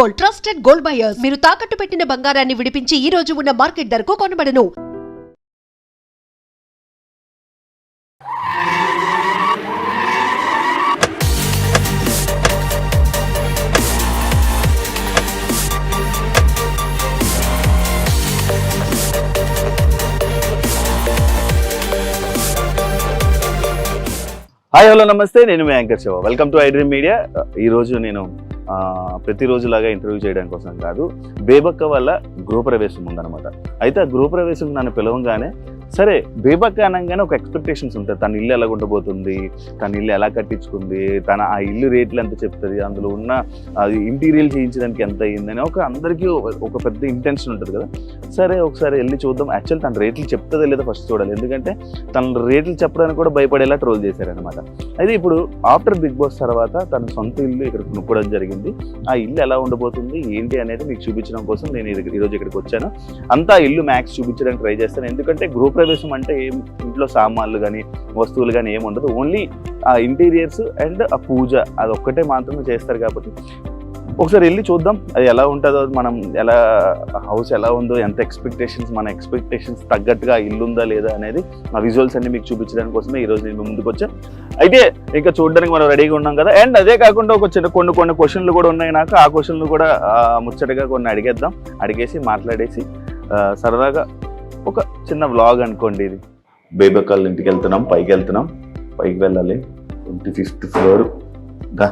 Gold, trusted gold buyers. మీరు తాకట్టు పెట్టిన బంగారాన్ని విడిపించి ఈ రోజు ఉన్న మార్కెట్ ధరకు కొనబడను. హాయ్ హలో నమస్తే, నేను మీ anchor Shiva. Welcome to iDream media. ఈరోజు నేను ప్రతిరోజులాగా ఇంటర్వ్యూ చేయడం కోసం కాదు, బేబక్క వల్ల గృహప్రవేశం ఉందన్నమాట. అయితే ఆ గృహప్రవేశం నన్ను పిలవంగానే సరే, బేబక్క అనగానే ఒక ఎక్స్పెక్టేషన్స్ ఉంటాయి. తన ఇల్లు ఎలా ఉండబోతుంది, తన ఇల్లు ఎలా కట్టించుకుంది, తన ఆ ఇల్లు రేట్లు ఎంత చెప్తుంది, అందులో ఉన్న అది ఇంటీరియల్ చేయించడానికి ఎంత అయ్యిందని అందరికీ ఒక పెద్ద ఇంటెన్షన్ ఉంటుంది కదా. సరే ఒకసారి వెళ్ళి చూద్దాం. యాక్చువల్ తన రేట్లు చెప్తుందో లేదో ఫస్ట్ చూడాలి, ఎందుకంటే తన రేట్లు చెప్పడానికి కూడా భయపడేలా ట్రోల్ చేశారనమాట. అయితే ఇప్పుడు ఆఫ్టర్ బిగ్ బాస్ తర్వాత తన సొంత ఇల్లు ఇక్కడ కొనుక్కోవడం జరిగింది. ఆ ఇల్లు ఎలా ఉండబోతుంది ఏంటి అనేది మీకు చూపించడం కోసం నేను ఈరోజు ఇక్కడికి వచ్చాను. అంతా ఇల్లు మ్యాక్స్ చూపించడానికి ట్రై చేస్తాను, ఎందుకంటే గృహప్రవేశం అంటే ఏం ఇంట్లో సామాన్లు కానీ వస్తువులు కానీ ఏమి ఉండదు, ఓన్లీ ఆ ఇంటీరియర్స్ అండ్ ఆ పూజ అది ఒక్కటే మాత్రమే చేస్తారు. కాబట్టి ఒకసారి వెళ్ళి చూద్దాం అది ఎలా ఉంటుందో, మనం ఎలా హౌస్ ఎలా ఉందో, ఎంత ఎక్స్పెక్టేషన్స్ మన ఎక్స్పెక్టేషన్స్ తగ్గట్టుగా ఇల్లు ఉందా లేదా అనేది ఆ విజువల్స్ అన్ని మీకు చూపించడానికి కోసమే ఈరోజు నేను ముందుకు వచ్చాను. అయితే ఇంకా చూడడానికి మనం రెడీగా ఉన్నాం కదా. అండ్ అదే కాకుండా ఒక చిన్న కొన్ని క్వశ్చన్లు కూడా ఉన్నాయి నాకు. ఆ క్వశ్చన్లు కూడా ముచ్చటగా కొన్ని అడిగేసి మాట్లాడేసి సరదాగా ఒక చిన్న వ్లాగ్ అనుకోండి. ఇది బేబక్కళ్ళ ఇంటికి వెళ్తున్నాం, పైకి వెళ్ళాలి. 25th ఫ్లోర్ దా.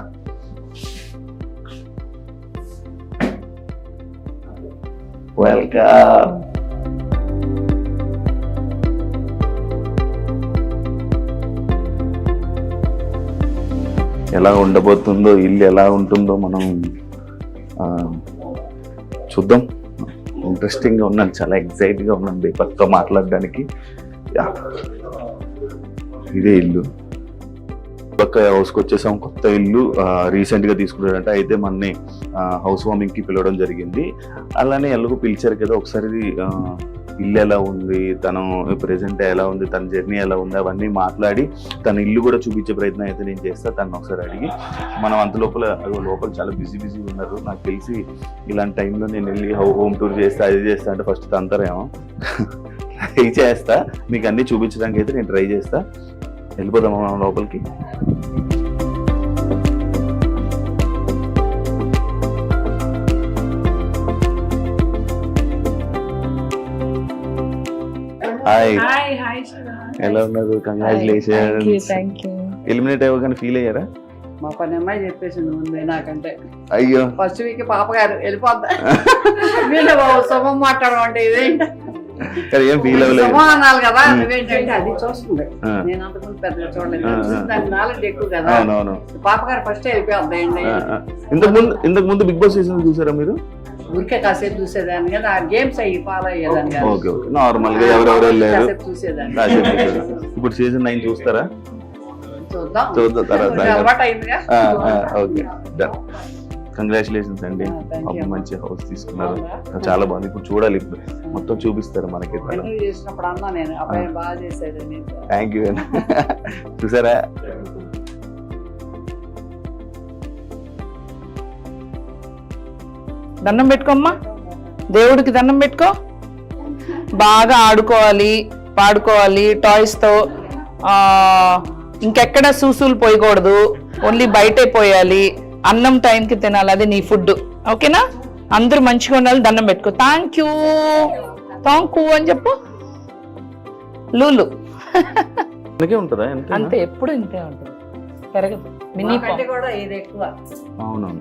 వెల్కమ్. ఎలా ఉండబోతుందో, ఇల్లు ఎలా ఉంటుందో మనం చూద్దాం. ఇంట్రెస్టింగ్గా ఉన్నాను, చాలా ఎక్సైట్గా ఉన్నాను బేబక్కతో మాట్లాడడానికి. ఇదే ఇల్లు, బేబక్క హౌస్కి వచ్చేసాం. కొత్త ఇల్లు రీసెంట్గా తీసుకున్నారంట. అయితే మొన్నే హౌస్ వార్మింగ్కి పిలవడం జరిగింది. అలానే ఎలాగో పిలిచారు కదా, ఒకసారి ఇల్లు ఎలా ఉంది, తను ప్రెజెంట్ ఎలా ఉంది, తన జర్నీ ఎలా ఉంది అవన్నీ మాట్లాడి తన ఇల్లు కూడా చూపించే ప్రయత్నం అయితే నేను చేస్తాను. తను ఒకసారి అడిగి మనం అంత లోపల చాలా బిజీ ఉన్నారు. నాకు తెలిసి ఇలాంటి టైంలో నేను వెళ్ళి హోమ్ టూర్ చేస్తా, అది చేస్తా అంటే ఫస్ట్ తంతరేమో ట్రై చేస్తా. మీకు అన్నీ చూపించడానికి అయితే నేను ట్రై చేస్తా. వెళ్ళిపోదాం మనం లోపలికి. హాయ్, ఎలా ఉన్నారు? కంగ్రాచులేషన్స్. ఎలిమినేట్ అవ్వగానే ఫీల్ అయ్యారా? మా పని అమ్మాయి చెప్పేసింది ముందే నాకంటే. అయ్యో, ఫస్ట్ వీక్ పాప గారు వెళ్ళిపోద్దా వీళ్ళు శుభం మాట్లాడడం అంటే ఇదేంటి ఏం ఫీల్ అవ్వలేదు అనాలి కదా. నువ్వేంటంటే అది చూస్తుంది, నేను అంతకుముందు పెద్దగా చూడలేదు, దానికి నాలెడ్జ్ ఎక్కువ కదా. పాప గారు ఫస్ట్ వెళ్ళిపోద్దాయండి. ఇంతకు ముందు బిగ్ బాస్ సీజన్ చూసారా మీరు? ఊరికే కాసేపు చూసేదాన్ని కదా, ఆ గేమ్స్ అయ్యి ఫాలో అయ్యేదాన్ని కదా. ఓకే ఓకే, నార్మల్ గా ఎవరెవరు వెళ్ళారు కాసేపు చూసేదాన్ని. ఇప్పుడు సీజన్ 9 చూస్తారా? చూద్దాం తర్వాత అలవాటు అయిందిగా. ఓకే, కంగ్రాచులేషన్స్ అండి. మంచి హౌస్ తీసుకున్నారు, చాలా బాగుంది. ఇప్పుడు చూడాలి, ఇప్పుడు మొత్తం చూపిస్తారు మనకి. చేసినప్పుడు అన్నా నేను అబ్బాయి బాగా చేశాడు. Thank you. చూసారా? దండం పెట్టుకోమ్మా, దేవుడికి దండం పెట్టుకో. బాగా ఆడుకోవాలి, పాడుకోవాలి టాయ్స్తో. ఇంకెక్కడ సూసులు పోయకూడదు, ఓన్లీ బయటే పోయాలి. అన్నం టైంకి తినాలి, అది నీ ఫుడ్. ఓకేనా? అందరూ మంచిగా ఉండాలి. దండం పెట్టుకో. థ్యాంక్ యూ అని చెప్పు. లూలు అంతే, ఎప్పుడు ఇంతే ఉంటుంది, పెరగదు. మినీ కూడా ఇది ఎక్కువ. అవునవును,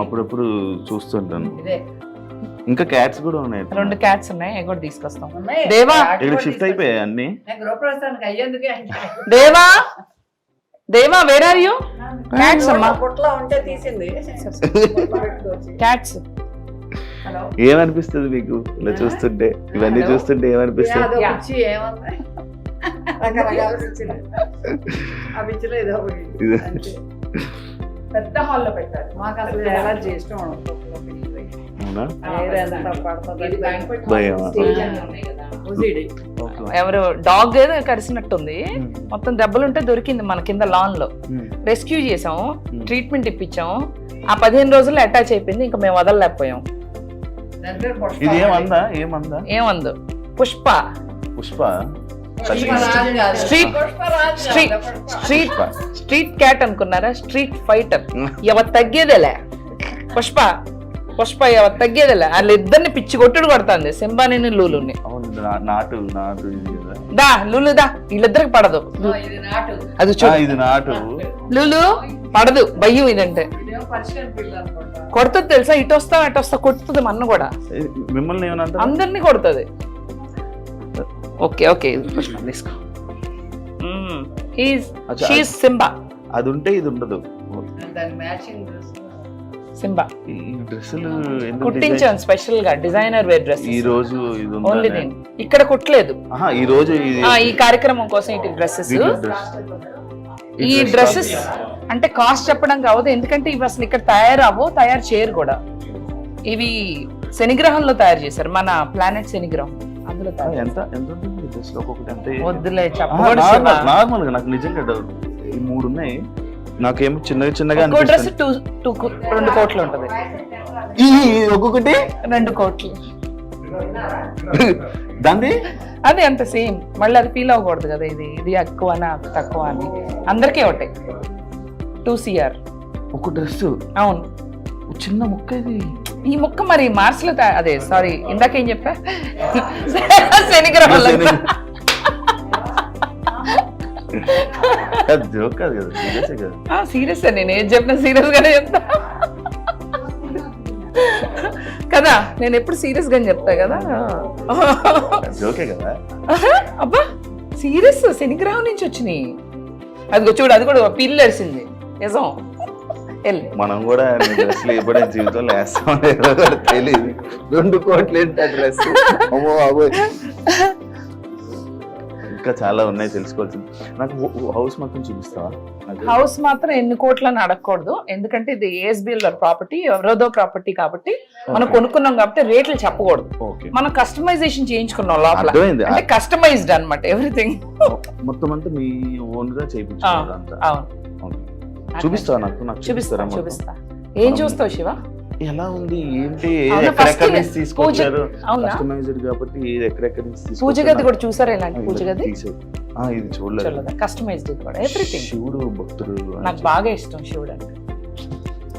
అప్పుడప్పుడు చూస్తుంటాను. ఇంకా క్యాట్స్ కూడా ఉన్నాయి, 2 క్యాట్స్ ఉన్నాయి, అవి కూడా తీసుకొస్తాం. దేవా ఇక్కడ షిఫ్ట్ అయిపోయాయి అన్ని. దేవా వేర్ ఆర్ యూ? క్యాట్స్ అమ్మా, తీసింది క్యాట్స్. ఏమనిపిస్తుంది మీకు ఇలా చూస్తుంటే? ఇవన్నీ చూస్తుంటే ఏమనిపిస్తుంది? పెద్ద హాల్లో పెట్టారు. మాకు అసలు ఎలర్జీ ఇష్టం ఉండదు. అవునా? ఎయిర్ ఎంత పడుతుంది భయమా? OCD. ఎవరు డాగ్ ఏదో కరిసినట్టుంది, మొత్తం దెబ్బలుంటే దొరికింది మన కింద లాన్ లో. రెస్క్యూ చేసాము, ట్రీట్మెంట్ ఇప్పించాము. ఆ 15 రోజుల్లో అటాచ్ అయిపోయింది, ఇంకా మేము వదలలేకపోయాం. ఇది ఏమందా? ఏమందా? ఏమందు పుష్ప. పుష్ప స్ట్రీట్ క్యాట్ అనుకున్నారా? Street fighter. ఎవరు తగ్గేదేలే పుష్ప. పుష్ప ఎవరు తగ్గేదేలే. వాళ్ళిద్దరిని పిచ్చి కొట్టుడు కొడుతుంది, సింబాని లూలుని. నాటు దా లూలు దా, వీళ్ళిద్దరికి పడదు. అది ఇది నాటు. లూలు పడదు, భయం ఇదంటే. కొడుతుంది తెలుసా, ఇటు వస్తా అటు వస్తా కొడుతుంది. మన్న కూడా మిమ్మల్ని ఏమన్నా అందరినీ కొడుతుంది. ఓకే ఓకే తీసుకో. సింబా. అది ఉంటే ఇది ఉండదు. సింబా ఈ డ్రెస్సులు కుట్టించాను స్పెషల్ గా, డిజైనర్ వేర్ డ్రెస్. ఈ రోజు ఇది ఓన్లీ నేను ఇక్కడ కుట్టలేదు. ఈ రోజు ఈ కార్యక్రమం కోసం ఇటు డ్రెస్సెస్. ఈ డ్రెస్సెస్ అంటే కాస్ట్ చెప్పడం కావద్దు, ఎందుకంటే ఇవి అసలు ఇక్కడ తయారు చేయరు కూడా. ఇవి శనిగ్రహంలో తయారు చేశారు, మన ప్లానెట్ శనిగ్రహం. అందులో వద్దులే చెప్పకూడదు. నార్మల్ గా నాకు నిజంగా ఈ 3 ఉన్నాయి. నాకేమో చిన్నగా డ్రెస్ 2 కోట్లు ఉంటది. ఒక్కొక్కటి 2 కోట్లు. దాన్ని అదే అంత సేమ్. మళ్ళీ అది ఫీల్ అవ్వకూడదు కదా, ఇది ఎక్కువ తక్కువ అని. అందరికీ ఒకటే 2 CR ఒక డ్రెస్. అవును, చిన్న ముక్క ఇది. ఈ ముక్క మరి మార్చ్ లో అదే సారీ ఇందాకేం చెప్పా, శనిగ్రహంలో. జోక్ కాదు కదా, సీరియస్. నేను ఏం చెప్పినా సీరియస్ గానే చెప్తా కదా. నేను ఎప్పుడు సీరియస్ గానే చెప్తా కదా. జోకే కదా. అబ్బా సీరియస్, శనిగ్రహం నుంచి వచ్చినాయి. అదిగో చూడు, అది కూడా పిల్లి వేసింది నిజం. మనం కూడా డ్రెస్లు ఎప్పుడైనా జీవితంలో వేస్తాం తెలియదు. 2 కోట్లు ఏంటి ఆ డ్రెస్. ఇంకా చాలా ఉన్నాయి తెలుసుకోవాల్సింది. నాకు హౌస్ మొత్తం చూపిస్తావా? హౌస్ మాత్రం ఎన్ని కోట్లని అడగకూడదు, ఎందుకంటే ఇది ఏఎస్బిఎల్ ప్రాపర్టీ, ఎవరోదో ప్రాపర్టీ కాబట్టి మనం కొనుక్కున్నాం కాబట్టి రేట్లు చెప్పకూడదు. మనం కస్టమైజేషన్ చేయించుకున్నాం లోపల, అంటే కస్టమైజ్డ్ అన్నమాట ఎవ్రీథింగ్. మొత్తం అంతా మీ ఓన్ గా చేయించుకున్నారు. అవును, చూపిస్తావా? నాకు చూపిస్తా. ఏం చూస్తావు శివ? ఎలా ఉంది ఏంటి, ఎక్కడెక్కడ నుంచి తీసుకొచ్చారు? కస్టమైజ్డ్ కాబట్టి ఎక్కడెక్కడ నుంచి. పూజ గది కూడా చూసారా? ఇలాంటి పూజ గది ఇది చూడలేదు. కస్టమైజ్డ్ కూడా ఎవ్రీథింగ్. శివుడు భక్తుడు నాకు బాగా ఇష్టం శివుడు అంటే.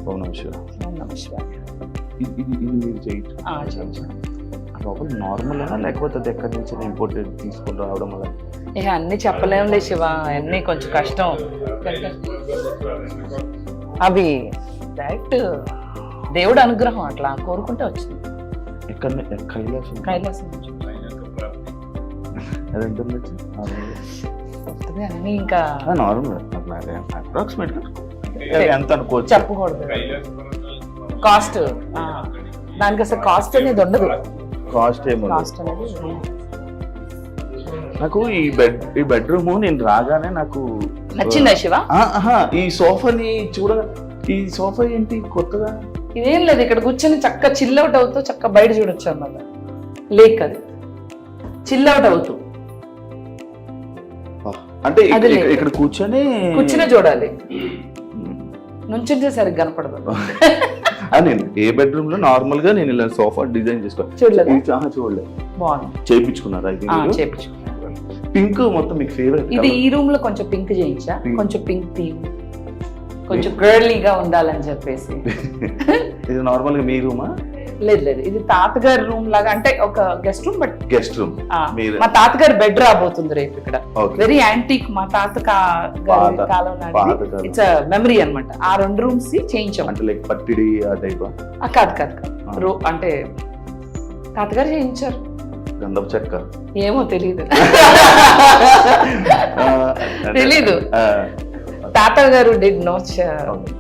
ఓం నమః శివాయ. ఓం నమః శివాయ. ఇది మీరు చేయొచ్చు. లోపల నార్మల్ అయినా లేకపోతే అది ఎక్కడి నుంచి ఇంపోర్టెడ్ తీసుకొని రావడం వల్ల? అన్ని చెప్పలేములే శివ, అన్ని కొంచెం కష్టం. అవి డైరెక్ట్ దేవుడు అనుగ్రహం, అట్లా కోరుకుంటే వచ్చింది. కైలాసం అన్ని ఇంకా నార్మల్ అప్రాక్సిమేట్ ఎంత అనుకోవచ్చు, చెప్పకూడదు. కాస్ట్ దానికి అసలు కాస్ట్ అనేది ఉండదు. కాస్ట్ అనేది నాకు ఈ బెడ్రూమ్ నేను రాగానే నాకు నచ్చిందా శివ? ఈ సోఫాని ఈ సోఫా ఏంటి కొత్తగా? ఇదేం లేదు, ఇక్కడ కూర్చొని చక్క చిల్అవుట్ అవుతూ చక్క బయట చూడొచ్చు అన్నమాట. లేక్ అది చిల్అవుట్ అవుతూ, అంటే ఇక్కడ కూర్చొని చూడాలి. నుంచుంటే సరిగ్గా కనపడదు. నేను ఏ బెడ్రూమ్ లో నార్మల్ గా నేను ఇలా సోఫా డిజైన్ చేసుకోవాలి. చూడలేదు. బాగుంది. చేయించుకున్నారా? పింక్ మొత్తం మీకు ఫేవరెట్. ఇది ఈ రూమ్ లో కొంచెం పింక్ చేయించా, కొంచెం పింక్ థీమ్, కొంచెం గర్లీగా ఉండాలని చెప్పేసి. ఇది నార్మల్ గా మీ రూమా? లేదు, ఇది తాతగారి రూమ్ లాగా, అంటే ఒక guest room. But guest room మా తాతగారి బెడ్ రాబోతుంది రేపు ఇక్కడ. వెరీ యాంటీక్, మా తాత కాలం నాటి. ఇట్స్ మెమరీ అన్నమాట. ఆ 2 రూమ్స్ చేయించాం. అంటే లైక్ పట్టిడి ఆ టైప్? కాదు, అంటే తాతగారు చేయించారు. గంధపు చెక్క ఏమో తెలీదు. తాతగారు డిడ్ నోట్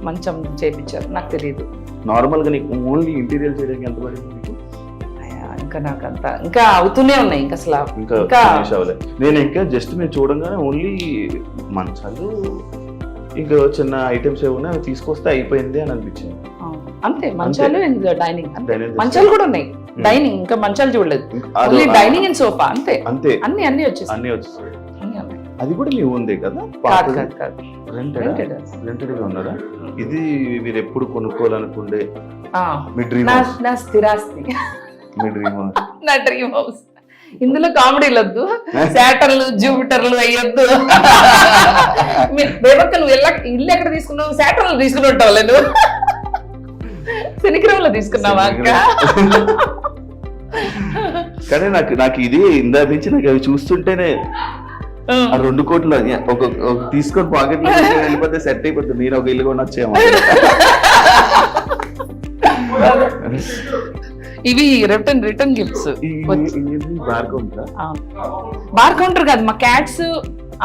మంచం చేయించారు, నాకు తెలియదు. నార్మల్ గా నీకు ఓన్లీ ఇంటీరియర్ చేయడానికి ఎంత పడింది? ఇంకా నాకంతా ఇంకా అవుతూనే ఉన్నాయి. ఇంకా అసలు నేను ఇంకా జస్ట్ నేను చూడంగానే ఓన్లీ మంచాలు ఇంకా చిన్న ఐటమ్స్ ఏమన్నా తీసుకొస్తే అయిపోయింది అని అనిపించింది. అంతే, మంచాలు డైనింగ్ మంచాలు కూడా ఉన్నాయి. డైనింగ్ ఇంకా మంచాలు చూడలేదు, అది- ఓన్లీ డైనింగ్ అండ్ సోఫా అంతే. అంతే అన్ని వచ్చేసి అన్ని వచ్చేసాయి. అన్ని ఉన్నాయి. అది కూడా మీ ఉంది కదా? కాదు కాదు కాదు రెంటెడ్ Rented. గా ఉన్నారా? ఇది మీరు ఎప్పుడు కొనుక్కోవాలనుకుంటే ఆ, మీ డ్రీమ్ నా హౌస్? నా స్థిరాస్తి, మీ డ్రీమ్ హౌస్? నా డ్రీమ్ హౌస్. ఇందులో కామెడీలు వద్దు, శాటర్లు జూపిటర్లు అయ్యొద్దు. బేబక్క నువ్వు ఇల్లు ఎక్కడ తీసుకున్నావు? శాటర్లు తీసుకుని ఉంటావు నువ్వు, శనిగ్రహంలో తీసుకున్నావా అక్క? కానీ నాకు ఇది ఇందా నుంచి నాకు అవి చూస్తుంటేనే ఆ 2 కోట్లు ఒక తీసుకొని పాకెట్ లో వెళ్ళిపోతే సెట్ అయిపోతుంది. నేను ఒక ఇల్లు కొనొచ్చేమో. ఇవి రిటర్న్ గిఫ్ట్స్. బార్ కౌంటర్ కాదు, మా క్యాట్స్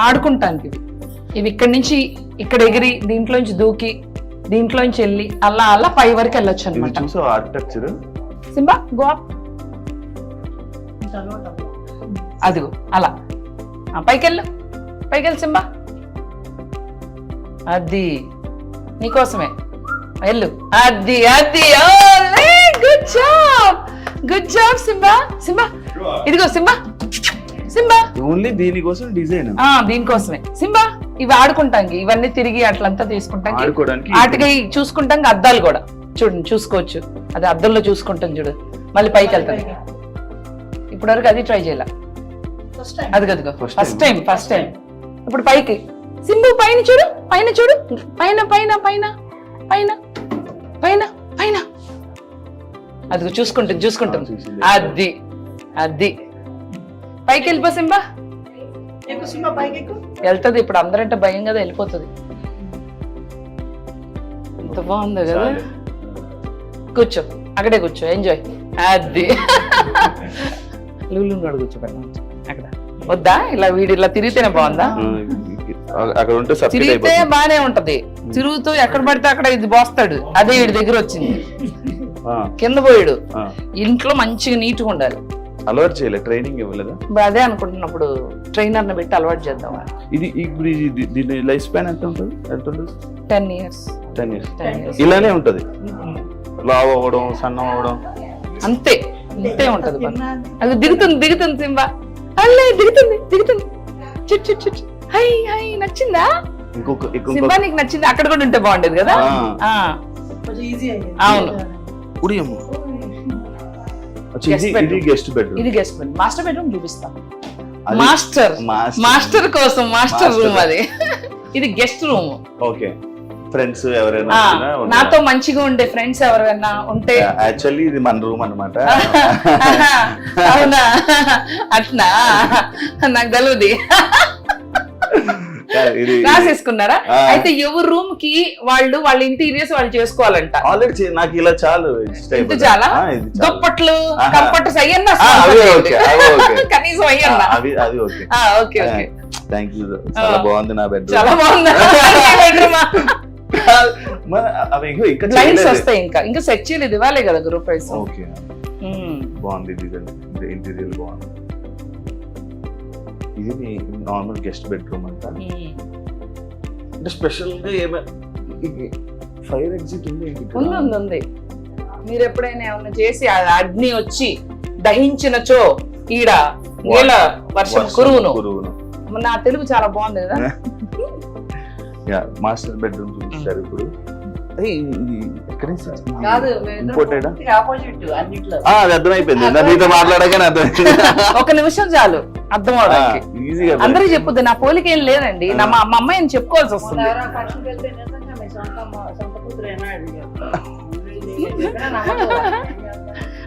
ఆడుకుంటానికి ఇవి ఇక్కడి నుంచి ఇక్కడ ఎగిరి దీంట్లోంచి దూకి దీంట్లోంచి వెళ్ళి అలా పై వరకు వెళ్ళొచ్చు అనమాట. చూసావు ఆర్కిటెక్చర్? సింబా గో అప్, అదిగో అలా పైకెళ్ళు సింబా, అది నీకోసమే వెళ్ళు. అది గుడ్ జాబ్ సింబా. ఇదిగో సింబా ఓన్లీ దీనికోసం డిజైన్ దీనికోసమే సింబా. ఇవి ఆడుకుంటాంగి, ఇవన్నీ తిరిగి అట్లంతా తీసుకుంటాం, ఆడుకోవడానికి. వాటికి చూసుకుంటాం. అద్దాలు కూడా చూడండి చూసుకోవచ్చు, అది అద్దంలో చూసుకుంటాం చూడు. మళ్ళీ పైకి వెళ్తాం. ఇప్పటి వరకు అది ట్రై చేయాల. అదిగో ఫస్ట్ టైం. ఇప్పుడు పైకి సింబు, పైన చూడు పైన అదిగో చూసుకుంటుంది. అది పైకి వెళ్ళిపో సింబా. వెళ్తుంది ఇప్పుడు, అందరంటే భయం కదా, వెళ్ళిపోతుంది. ఎంత బాగుందో కదా. కూర్చో, అక్కడే కూర్చో, ఎంజాయ్. అది లూలు కూర్చోబెట్టాం అక్కడ. వద్దా ఇలా వీడి ఇలా తిరిగితేనే బాగుందా? అక్కడ ఉంటే తిరిగితే బానే ఉంటది, తిరుగుతూ ఎక్కడ పడితే అక్కడ ఇది బోస్తాడు. అదే వీడి దగ్గర వచ్చింది, కింద పోయాడు. ఇంట్లో మంచిగా నీట్గా ఉండాలి. అలవాటు చేయలేదు, ట్రైనింగ్ ఇవ్వలేదా? అదే అనుకుంటున్నప్పుడు ట్రైనర్ ని పెట్టి అలవాటు చేద్దాం. ఇది ఇప్పుడు దీని లైఫ్ స్పాన్ ఎంత ఉంటుంది? 10 years. 10 years ఇలానే ఉంటది. లావ్ అవ్వడం, సన్నం అవ్వడం అంతే ఉంటది. అది దిగుతుంది సింబా. అల్లే దిగుతుంది. చిట్ హై నచ్చిందా సింబా? నీకు నచ్చింది? అక్కడ కూడా ఉంటే బాగుండేది కదా. అవును, ఇది గెస్ట్ బెడ్రూమ్. మాస్టర్ బెడ్రూమ్ చూపిస్తాం. మాస్టర్ కోసం మాస్టర్ రూమ్ అది. ఇది గెస్ట్ రూమ్. ఓకే, ఫ్రెండ్స్ ఎవరైనా నాతో మంచిగా ఉండే ఫ్రెండ్స్ ఎవరైనా ఉంటే. యాక్చువల్లీ ఇది మన రూమ్ అన్నమాట. అవునా? అట్నా? నాకు తెలియదు. రాసేసుకున్నారా? అయితే ఎవరి రూమ్ కి వాళ్ళ ఇంటీరియర్స్ వాళ్ళు చేసుకోవాలంట. ఆల్రెడీ నాకు ఇలా చాలు. చాలా దుప్పట్లు కంఫర్ట్స్ అయ్యన్నా కనీసం అయ్యన్నా. అది ఓకే. Okay thank you. చాలా బాగుంది నా బెడ్రూమ్. చాలా బాగుంది. లైన్స్ వస్తాయి. ఇంకా సెట్ చేయలేదు, ఇవ్వాలి కదా గ్రూప్ ప్రైస్. ఓకే, బాగుంది డిజైన్, ఇంటీరియర్ బాగుంది. ఇది నార్మల్ గెస్ట్ బెడ్రూమ్ అంట. అంటే స్పెషల్ గా ఫైర్ ఎగ్జిట్ ఉంది. మీరు ఎప్పుడైనా ఏమన్నా చేసి అగ్ని వచ్చి దహించినచో ఈడ నీళ్ళ వర్షం కురువును. నా తెలుగు చాలా బాగుంది కదా. మాస్టర్ బెడ్రూమ్ చూపిస్తారు ఇప్పుడు. అది అర్థమైపోయింది, మీతో మాట్లాడగానే అర్థమైంది. ఒక నిమిషం చాలు అర్థం అవడానికి. అందరూ చెప్పుద్ది, నా పోలిక ఏం లేదండి, మా అమ్మాయి అని చెప్పుకోవాల్సి వస్తుంది.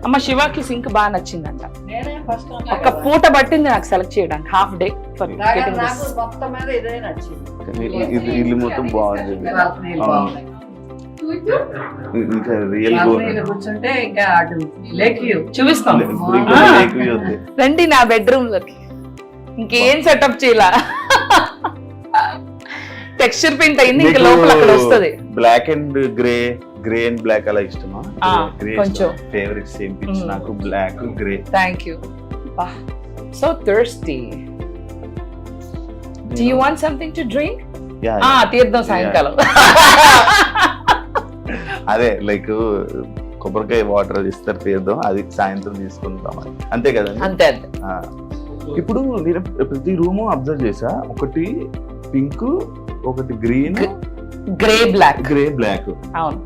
అమ్మ శివాకి సింక్ బాగా నచ్చిందంట. ఒక పూట పట్టింది నాకు సెలెక్ట్ చేయడానికి, హాఫ్ డే. ఇల్లు మొత్తం బాగుంది. ఇంకా రియల్ చూపిస్తాం రండి నా బెడ్రూమ్ లోకి. ఇంకేం సెటప్ చేయాల, టెక్స్చర్ పెయింట్ అయింది, ఇంకా లోపల అక్కడ వస్తుంది. Black and grey and black అలా ఇష్టమా? కొంచెం ఫేవరెట్ సేమ్ పిచ్ నాకు, black grey. Thank you. So thirsty. Do you want something to drink? తీర్థం సాయంకాలం. అదే లైక్ కొబ్బరికాయ వాటర్ ఇస్తారు తీద్దాం, అది సాయంత్రం తీసుకుంటాం అని. అంతే కదండి. అంతే అంతే. ఇప్పుడు నేను ప్రతి రూము అబ్జర్వ్ చేసా, ఒకటి పింక్, ఒకటి గ్రీన్, గ్రే బ్లాక్. అవును.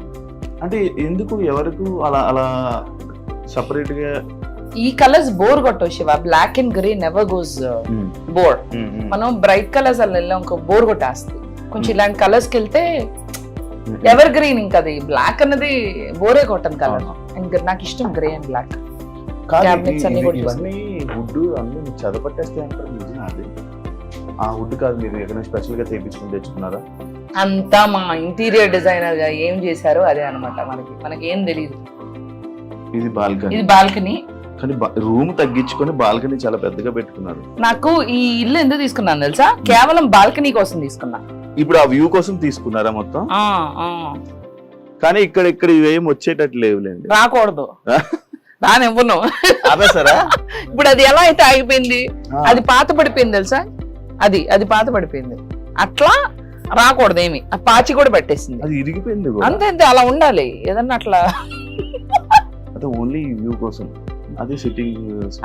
అంటే ఎందుకు ఎవరికి అలా అలా సపరేట్ గా? ఈ కలర్స్ బోర్ కొట్టవు Shiva. Black and grey never goes bore. మనం బ్రైట్ కలర్స్ అలా వెళ్ళాం బోర్ కొట్టేస్తుంది. కొంచెం ఇలాంటి కలర్స్ కి వెళ్తే ఎవర్ గ్రీన్. ఇంకా అది బ్లాక్ అన్నది బోరే కొట్టను కలర్. అండ్ నాకు ఇష్టం గ్రే అండ్ బ్లాక్. Cabinets అన్ని కూడా ఇవన్నీ వుడ్ అన్ని చదపట్టేస్తే అంటారు, నిజం అది? ఆ వుడ్ కాదు, మీరు ఎక్కడైనా స్పెషల్ గా తెప్పించుకుని తెచ్చుకున్నారా? అంతా మా ఇంటీరియర్ డిజైనర్ గా ఏం చేశారో అదే అనమాట. మనకి ఏం తెలియదు. ఇది బాల్కనీ. ఇది బాల్కనీ. కానీ రూమ్ తగ్గించుకొని బాల్కనీ చాలా పెద్దగా పెట్టుకున్నారు. నాకు ఈ ఇల్లు ఎందుకు తీసుకున్నాను తెలుసా? కేవలం బాల్కనీ కోసం తీసుకున్నా. ఇప్పుడు ఆ వ్యూ కోసం తీసుకున్నారా మొత్తం? కానీ ఇక్కడ ఇవేం వచ్చేటట్టు లేవులేండి. రాకూడదు. రానివ్వను. ఆపేస్తారా? ఇప్పుడు అది ఎలా అయితే ఆగిపోయింది, అది పాత పడిపోయింది తెలుసా? అది పాత పడిపోయింది. అట్లా రాకూడదు ఏమి. ఆ పాచి కూడా పెట్టేసింది. అది ఇరిగిపోయింది. అంతే అలా ఉండాలి ఏదన్నా అట్లా. అదే ఓన్లీ వ్యూ కోసం. అదే సిట్టింగ్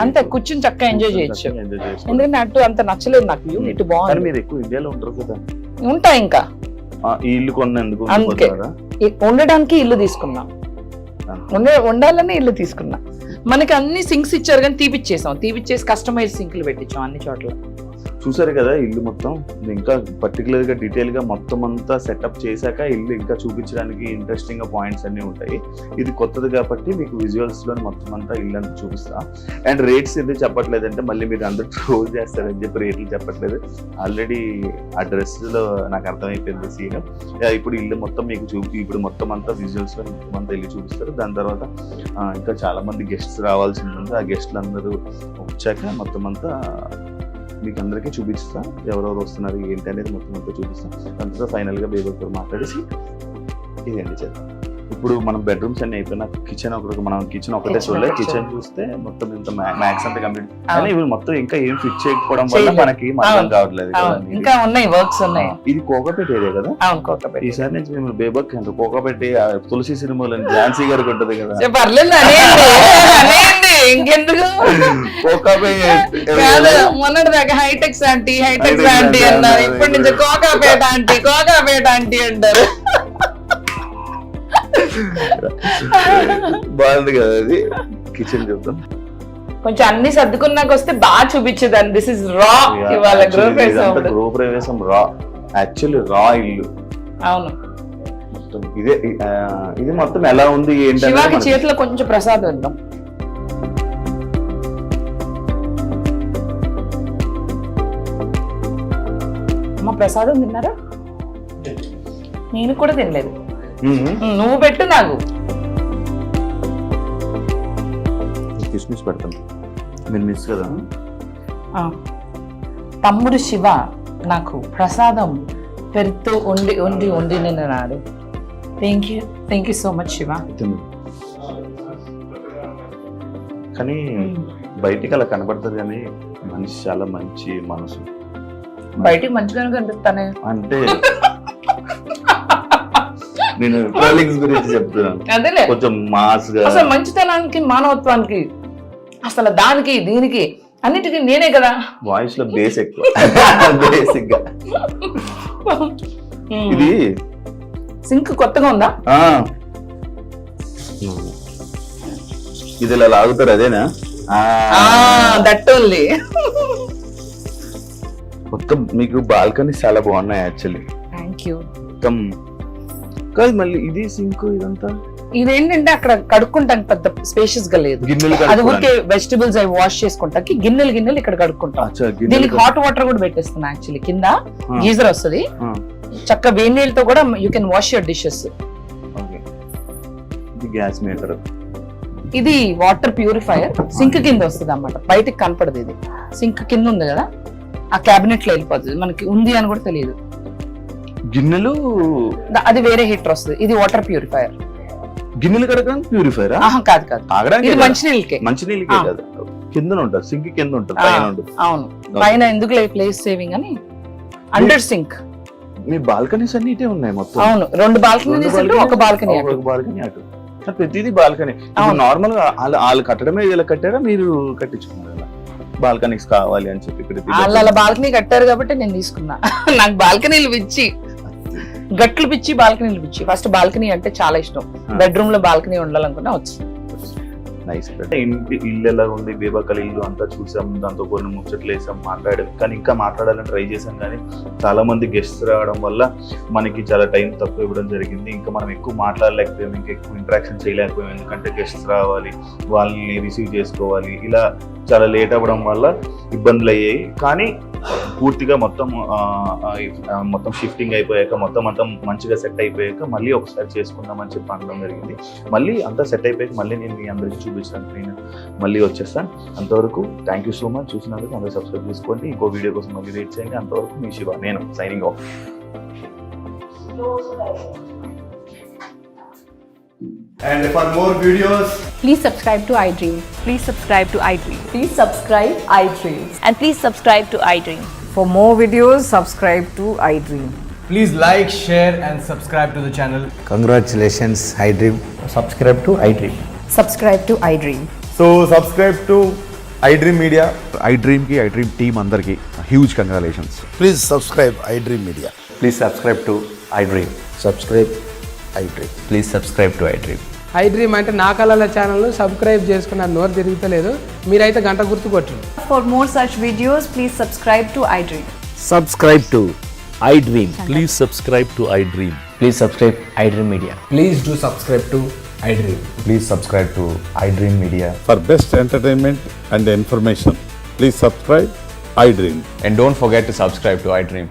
అంతే, కూర్చుని చక్కగా ఎంజాయ్ చేయొచ్చు. ఎందుకంటే అటు అంత నచ్చలేదు నాకు వ్యూ. ఇటు బాగుంది. మీరు ఎక్కువ ఇండియాలో ఉంటారు కదా? ఉంటా. ఇంకా ఈ ఇల్లు కొన్నందుకు అందుకే ఉండడానికి ఇల్లు తీసుకున్నా. ఉండాలని ఇల్లు తీసుకున్నా. మనకి అన్ని సింక్స్ ఇచ్చారు కానీ తీపిచ్చేసి కస్టమైజ్ సింక్లు పెట్టించాం అన్ని చోట్ల. చూసారు కదా ఇల్లు మొత్తం. ఇంకా పర్టికులర్ గా డీటెయిల్ గా మొత్తం అంతా సెటప్ చేశాక ఇల్లు ఇంకా చూపించడానికి ఇంట్రెస్టింగ్ గా పాయింట్స్ అన్ని ఉంటాయి. ఇది కొత్తది కాబట్టి మీకు విజువల్స్ లో మొత్తం అంతా ఇల్లు అంతా చూపిస్తా. అండ్ రేట్స్ ఎందుకు చెప్పట్లేదంటే మళ్ళీ మీరు అందరూ ట్రోల్ చేస్తారని చెప్పి రేట్లు చెప్పట్లేదు. ఆల్రెడీ ఆ డ్రెస్ లో నాకు అర్థమైపోయింది సీన్. ఇప్పుడు ఇల్లు మొత్తం మీకు ఇప్పుడు మొత్తం అంతా విజువల్స్ లో మొత్తం అంతా ఇల్లు చూపిస్తారు. దాని తర్వాత ఇంకా చాలా మంది గెస్ట్స్ రావాల్సింది ఉంది. ఆ గెస్ట్లు అందరూ వచ్చాక మొత్తం అంతా మీకు అందరికీ చూపిస్తా, ఎవరెవరు వస్తున్నారు ఏంటి అనేది మొత్తం అంతా చూపిస్తాం. దాంతో ఫైనల్ గా బేబీతో మాట్లాడేసి ఇదేంటి చేద్దాం. ఇప్పుడు మనం బెడ్రూమ్స్ అన్ని అయిపోయినా కిచెన్ మనం కిచెన్ ఒకటే చూడలేదు. కిచెన్ చూస్తే మొత్తం ఇంత మ్యాక్స్ అంతా కంప్లీట్. కానీ ఇవి మొత్తం ఇంకా ఏం ఫిట్ చేయకపోవడం వల్ల మనకి అర్థం కావట్లేదు. ఇంకా ఉన్నాయి వర్క్స్ ఉన్నాయి. ఇది కోకాపేట ఏరియా కదా? ఈసారి నుంచి మేము బేబక్ అంటే కోకాపేట తులసి సినిమాలో ఝాన్సీ గారికి ఉంటది కదా. ఇంకెందుకు మొన్నటి దాకా హైటెక్స్ ఆంటీ అన్నారు. ఇప్పటి నుంచి కోకాపేట ఆంటీ అంటారు. బాగుంది కదా అది. కిచెన్ చూద్దాం. కొంచెం అన్ని సర్దుకున్నాక వస్తే బాగా చూపించేదాన్ని. దిస్ ఇస్ రా. ఇవాళ గృహప్రవేశం రా. యాక్చువల్లీ రా ఇల్లు. అవును. ఇది మొత్తం ఎలా ఉంది ఏంటి? శివాకి చేతిలో కొంచెం ప్రసాదం ఇద్దాం. అమ్మ ప్రసాదం తిన్నారా? నేను కూడా తినలేదు. నువ్వు పెట్టు నాకు. కిస్మిస్ పెడతాను. మీరు మిస్ కదా. తమ్ముడు శివ నాకు ప్రసాదం పెరుతో వండి నాడు. Thank you so much Shiva. కానీ బయటికి అలా కనబడుతుంది కానీ మనిషి చాలా మంచి మనసు. బయటికి మంచిగానే కనిపిస్తానే అంటే నేను ట్రోలింగ్స్ గురించి చెప్తున్నాను. అదేలే, కొంచెం మాస్ గా. అసలు మంచితనానికి మానవత్వానికి అసలు దానికి దీనికి అన్నిటికీ నేనే కదా. వాయిస్ లో బేస్ ఎక్కువ. బేసిక్ గా ఇది సింక్ కొత్తగా ఉందా? ఇది ఇలా లాగుతారు అదేనా? That only. మొత్తం మీకు బాల్కనీ చాలా బాగున్నాయి యాక్చువల్లీ. Thank you. మొత్తం కాదు మళ్ళీ ఇది సింక్ ఇదంతా. ఇదేంటంటే అక్కడ కడుక్కుంటానికి పెద్ద స్పేషియస్ గా లేదు. అది ఊరికే వెజిటబుల్స్ అవి వాష్ చేసుకుంటాకి గిన్నెలు ఇక్కడ కడుక్కుంటాం. దీనికి హాట్ వాటర్ కూడా పెట్టేస్తున్నా. యాక్చువల్లీ కింద గీజర్ వస్తుంది. చక్క వేడి నీళ్ళతో కూడా you can wash your dishes. Gas meter. ఇది వాటర్ ప్యూరిఫైయర్. సింక్ కింద వస్తుంది అన్నమాట. బయటకి కనపడదు. ఇది సింక్ కింద ఉంది కదా, ఆ క్యాబినెట్ లో వెళ్ళిపోతుంది. మనకి ఉంది అని కూడా తెలియదు. గిన్నెలు అది వేరే హీటర్ వస్తుంది. ఇది వాటర్ ప్యూరిఫైయర్. గిన్నెలు కడగడానికి ప్యూరిఫైర్? కాదు, ఇది మంచినీళ్ళకే. మంచినీళ్ళకే కదా. కింద ఉంటుంది, సింక్ కింద ఉంటుంది, పైన ఉంటుంది. అవును, పైన ఎందుకు ప్లేస్ సేవింగ్ అని అండర్ సింక్. మీ బాల్కనీస్ అన్ని ఇటే ఉన్నాయి మొత్తం? అవును, 2 బాల్కనీస్, ఒక బాల్కనీ అటు. ప్రతిదీ బాల్కనీ. ఇప్పుడు నార్మల్ గా వాళ్ళు కట్టడమే ఇలా కట్టారా, మీరు కట్టించుకున్నారా? బాల్కనీస్ కావాలి అని చెప్పి వాళ్ళు అలా బాల్కనీ కట్టారు కాబట్టి నేను తీసుకున్నా. నాకు బాల్కనీలు పిచ్చి, గట్లు పిచ్చి, బాల్కనీలు పిచ్చి. ఫస్ట్ బాల్కనీ అంటే చాలా ఇష్టం. బెడ్రూమ్ లో బాల్కనీ ఉండాలనుకున్నా వచ్చింది. నైస్. ఇంటి ఇల్లు ఎలా ఉంది, బేబక్కల ఇల్లు అంతా చూసాం, దాంతో కొన్ని ముచ్చట్లు వేసాం, మాట్లాడాం. కానీ ఇంకా మాట్లాడాలని ట్రై చేసాం, కానీ చాలా మంది గెస్ట్స్ రావడం వల్ల మనకి చాలా టైం తక్కువ ఇవ్వడం జరిగింది. ఇంకా మనం ఎక్కువ మాట్లాడలేకపోయాం, ఇంకా ఎక్కువ ఇంటరాక్షన్ చేయలేకపోయాం. ఎందుకంటే గెస్ట్స్ రావాలి, వాళ్ళని రిసీవ్ చేసుకోవాలి, ఇలా చాలా లేట్ అవ్వడం వల్ల ఇబ్బందులు అయ్యాయి. కానీ పూర్తిగా మొత్తం షిఫ్టింగ్ అయిపోయాక, మొత్తం అంతా మంచిగా సెట్ అయిపోయాక మళ్ళీ ఒకసారి చేసుకుందామని చెప్పి అనడం జరిగింది. మళ్ళీ అంతా సెట్ అయిపోయాక మళ్ళీ నేను మీ అందరికీ చూపించడానికి నేను మళ్ళీ వచ్చేస్తాను. అంతవరకు థ్యాంక్ యూ సో మచ్. చూసినందుకు అందరూ సబ్స్క్రైబ్ చేసుకోండి. ఇంకో వీడియో కోసం మళ్ళీ వెయిట్ చేయండి. అంతవరకు మీ శివ, నేను signing off. And for more videos, Please subscribe to iDream. Please subscribe to iDream. Please subscribe iDream. And please subscribe to iDream. For more videos, subscribe to iDream. please like, share and subscribe to the channel. Congratulations, iDream. Subscribe to iDream. Subscribe to iDream. So subscribe to iDream Media. iDream team అందరికి huge congratulations. Please subscribe iDream Media. Please subscribe to iDream. Subscribe iDream. Please subscribe to iDream. iDream అంటే నా కళల channel subscribe చేసుకున్న నోరు తిరుగుతలేదు, మీరైతే గంట గుర్తు కొట్టండి. For more such videos, please subscribe to iDream. Subscribe to iDream. Please subscribe to iDream. Please subscribe iDream Media. Please do subscribe to iDream. Please subscribe to iDream Media. For best entertainment and information, please subscribe iDream. And don't forget to subscribe to iDream.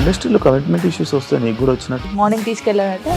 ఇండస్ట్రీలో commitment issues వస్తే నీకు కూడా వచ్చినట్టు morning తీసుకెళ్ళాలంటే